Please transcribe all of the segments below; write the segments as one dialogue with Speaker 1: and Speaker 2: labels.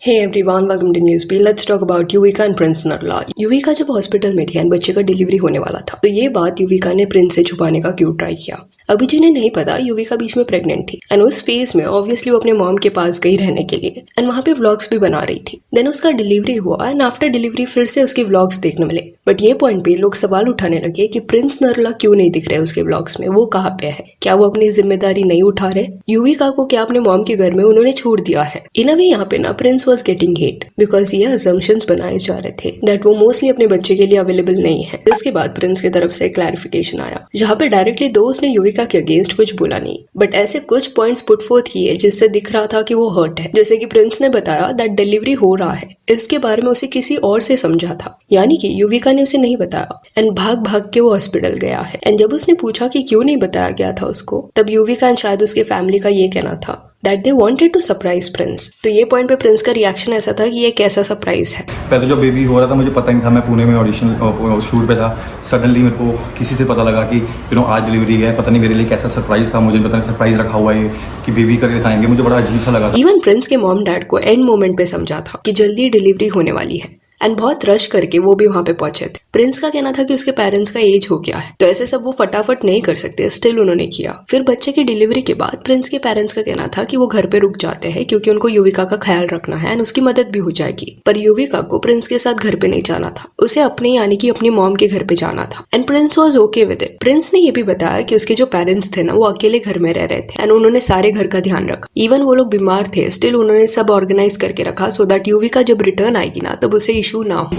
Speaker 1: Hey everyone, welcome to Newsbeat. Let's talk about Yuvika and Prince Narula. Yuvika जब hospital में थी and बच्चे का डिलीवरी होने वाला था तो ये बात युविका ने प्रिंस से छुपाने का क्यों ट्राई किया। अभी जिन्हें नहीं पता युविका बीच में प्रेग्नेंट थी एंड उस फेज में ऑब्वियसली वो अपने मॉम के पास गई रहने के लिए एंड वहाँ पे व्लॉग्स भी बना रही थी। देन उसका डिलीवरी हुआ एंड आफ्टर डिलीवरी फिर से उसके व्लॉग्स देखने मिले। बट ये पॉइंट पे लोग सवाल उठाने लगे कि प्रिंस नरला क्यों नहीं दिख रहे उसके व्लॉग्स में, वो कहाँ पे है, क्या वो अपनी जिम्मेदारी नहीं उठा रहे, युविका को क्या अपने मॉम के घर में उन्होंने छोड़ दिया है। इन अ वे यहाँ पे ना Prince was getting hate because ये असम्पशंस बनाए जा रहे थे दैट वो मोस्टली अपने बच्चे के लिए अवेलेबल नहीं है। इसके बाद प्रिंस की तरफ से क्लैरिफिकेशन आया जहाँ पे डायरेक्टली दोस्त ने युविका के अगेंस्ट कुछ बोला नहीं, बट ऐसे कुछ पॉइंट्स पुट फोर्थ किए जिससे दिख रहा था कि वो हर्ट है। जैसे कि प्रिंस ने बताया दैट डिलीवरी हो रहा है, इसके बारे में उसे किसी और से समझा था, यानी कि युविका ने उसे नहीं बताया एंड भाग भाग के वो हॉस्पिटल गया है। एंड जब उसने पूछा कि क्यों नहीं बताया गया था उसको, तब युविका एंड शायद उसके फैमिली का ये कहना था that they wanted to surprise Prince. तो ये पॉइंट पे प्रिंस का रिएक्शन ऐसा था कि ये कैसा सरप्राइज है।
Speaker 2: पहले जो बेबी हो रहा था मुझे पता नहीं था, मैं पुणे में ऑडिशन शूट पे था। सडनली मेरे को किसी से पता लगा कि आज डिलीवरी है। पता नहीं मेरे लिए कैसा सरप्राइज था, मुझे पता नहीं सरप्राइज रखा हुआ है कि बेबी करके दिखाएंगे, मुझे बड़ा अजीब सा लगा।
Speaker 1: इवन प्रिंस के मॉम डैड को एंड मोमेंट पे समझा था कि जल्दी डिलीवरी होने वाली है एंड बहुत रश करके वो भी वहाँ पे पहुंचे थे। प्रिंस का कहना था कि उसके पेरेंट्स का एज हो गया है तो ऐसे सब वो फटाफट नहीं कर सकते, स्टिल उन्होंने किया। फिर बच्चे की डिलीवरी के बाद प्रिंस के पेरेंट्स का कहना था कि वो घर पे रुक जाते हैं क्योंकि उनको युविका का ख्याल रखना है एंड उसकी मदद भी हो जाएगी। पर युविका को प्रिंस के साथ घर पे नहीं जाना था, उसे अपने यानी कि अपनी मॉम के घर पे जाना था and Prince was okay with it. Prince ने ये भी बताया कि उसके जो पेरेंट्स थे ना वो अकेले घर में रह रहे थे एंड उन्होंने सारे घर का ध्यान रखा। इवन वो लोग बीमार थे, स्टिल उन्होंने सब ऑर्गेनाइज करके रखा सो दैट युविका जब रिटर्न आएगी ना तब उसे इशू ना हो।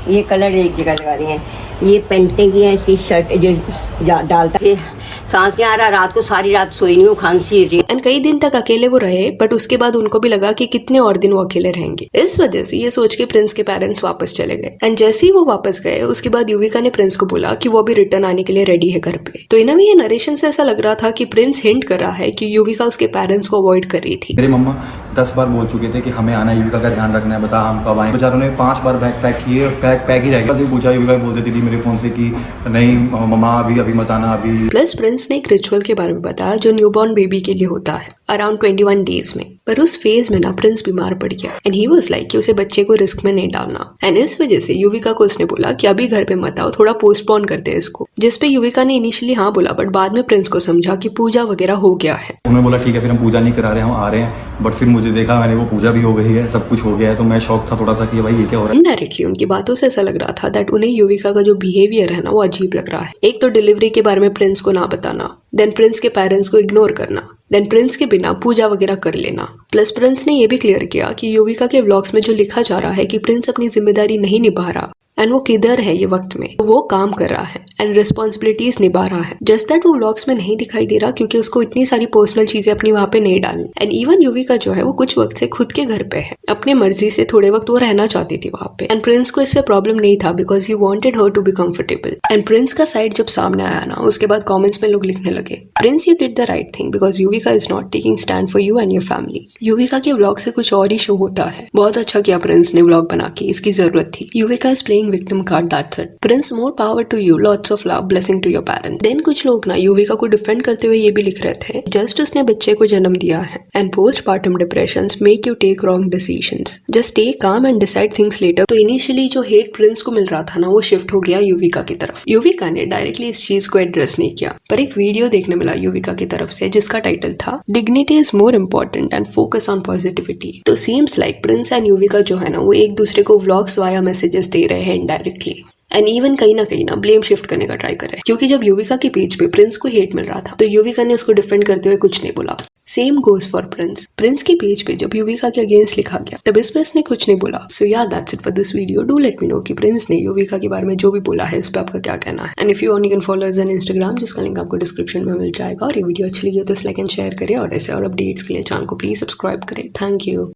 Speaker 3: ये कलर एक जगह लगा रही हैं, ये पेंटिंग की है, इसकी शर्ट जो डालता है, सांस नहीं आ रहा, रात को सारी रात सोई नहीं हूँ, खांसी रही।
Speaker 1: एंड कई दिन तक अकेले वो रहे बट उसके बाद उनको भी लगा कि कितने और दिन वो अकेले रहेंगे। इस वजह से ये सोच के प्रिंस के पेरेंट्स वापस चले गए एंड जैसे ही वो वापस गए उसके बाद युविका ने प्रिंस को बोला कि वो भी रिटर्न आने के लिए रेडी है घर पे। तो इनमें ये नरेशन से ऐसा लग रहा था कि प्रिंस हिंट कर रहा है कि युविका उसके पेरेंट्स को अवॉइड कर रही थी।
Speaker 2: मेरी मम्मा 10 बार बोल चुके थे कि हमें आना है, युविका का ध्यान रखना है, बता हम कब आए। बेचारों ने 5 बार बैग पैक किए, पैक ही रह गया। पूछा युविका बोल देती थी मेरे फोन से कि नहीं मम्मा अभी मत आना अभी।
Speaker 1: प्लस प्रिंस ने एक रिचुअल के बारे में बताया जो न्यूबॉर्न बेबी के लिए होता है अराउंड 21 डेज में। पर उस फेज में ना प्रिंस बीमार पड़ गया एंड ही वाज लाइक कि उसे बच्चे को रिस्क में नहीं डालना एंड इस वजह से युविका को उसने बोला कि अभी घर पे मत आओ, थोड़ा पोस्टपोन करते हैं इसको। जिसपे युविका ने इनिशियली हाँ बोला बट बाद में प्रिंस को समझा कि पूजा वगैरह हो गया है।
Speaker 2: उन्होंने बोला ठीक है फिर हम पूजा नहीं करा रहे, हम आ रहे हैं। बट फिर मुझे देखा मैंने वो पूजा भी हो गई है, सब कुछ हो गया है, तो मैं शॉक था थोड़ा सा कि भाई ये क्या हो रहा है।
Speaker 1: इनडायरेक्टली उनकी बातों से ऐसा लग रहा था दैट उन्हें युविका का जो बिहेवियर है ना वो अजीब लग रहा है। एक तो डिलीवरी के बारे में प्रिंस को ना बताना, देन प्रिंस के पेरेंट्स को इग्नोर करना, देन प्रिंस के बिना पूजा वगैरह कर लेना। प्लस प्रिंस ने ये भी क्लियर किया कि युविका के व्लॉग्स में जो लिखा जा रहा है कि प्रिंस अपनी जिम्मेदारी नहीं निभा रहा एंड वो किधर है ये वक्त में, वो काम कर रहा है एंड रिस्पॉन्सिबिलिटीज निभा रहा है। जस्ट दैट वो व्लॉग्स में नहीं दिखाई दे रहा क्योंकि उसको इतनी सारी पर्सनल चीजें अपनी वहाँ पे नहीं डालनी। एंड इवन युविका जो है वो कुछ वक्त से खुद के घर पे है, अपने मर्जी से थोड़े वक्त वो रहना चाहती थी वहाँ पे एंड प्रिंस को इससे प्रॉब्लम नहीं था because he wanted her to be comfortable. And Prince का साइड जब सामने आया ना उसके बाद कॉमेंट्स में लोग लिखने लगे Prince you did the right thing because Yuvika is not taking stand for you and your family. Yuvika के व्लॉग से कुछ और ही शो होता है। बहुत अच्छा किया प्रिंस ने व्लॉग बना के, इसकी जरूरत थी। Yuvika is playing victim card, that's it. Prince more power to you, lots of love, blessing to your parents. Then कुछ लोग ना युविका को डिफेंड करते हुए ये भी लिख रहे थे जस्ट उसने बच्चे को जन्म दिया है and postpartum depressions make you take wrong decisions, just stay calm and decide things later. तो इनिशियली जो हेट प्रिंस को मिल रहा था ना वो शिफ्ट हो गया युविका की तरफ। युविका ने डायरेक्टली इस चीज को एड्रेस नहीं किया पर एक वीडियो देखने मिला युविका की तरफ से जिसका टाइटल था dignity is more important and focus on positivity. तो seems like Prince and Yuvika जो है ना वो एक दूसरे को व्लॉग्स वाया मैसेजेस दे रहे हैं इनडायरेक्टली एंड इवन कहीं ना ब्लेम शिफ्ट करने का ट्राई कर रहे हैं क्योंकि जब युविका के पेज पे प्रिंस को हेट मिल रहा था तो युविका ने उसको डिफेंड करते हुए कुछ नहीं बोला। Same goes for Prince. Prince के पेज पे जब युविका के अगेंस्ट लिखा गया तब इस पे इसने कुछ नहीं बोला। सो या that's it for this video. Do let me know कि प्रिंस ने युविका के बारे में जो भी बोला है इस पे आपका क्या कहना है। And if you want you can follow us on Instagram जिसका लिंक आपको डिस्क्रिप्शन में मिल जाएगा। और ये वीडियो अच्छी लगी हो तो लाइक एंड शेयर करें और ऐसे और अपडेट्स के लिए चैनल को प्लीज सब्सक्राइब करें। Thank you.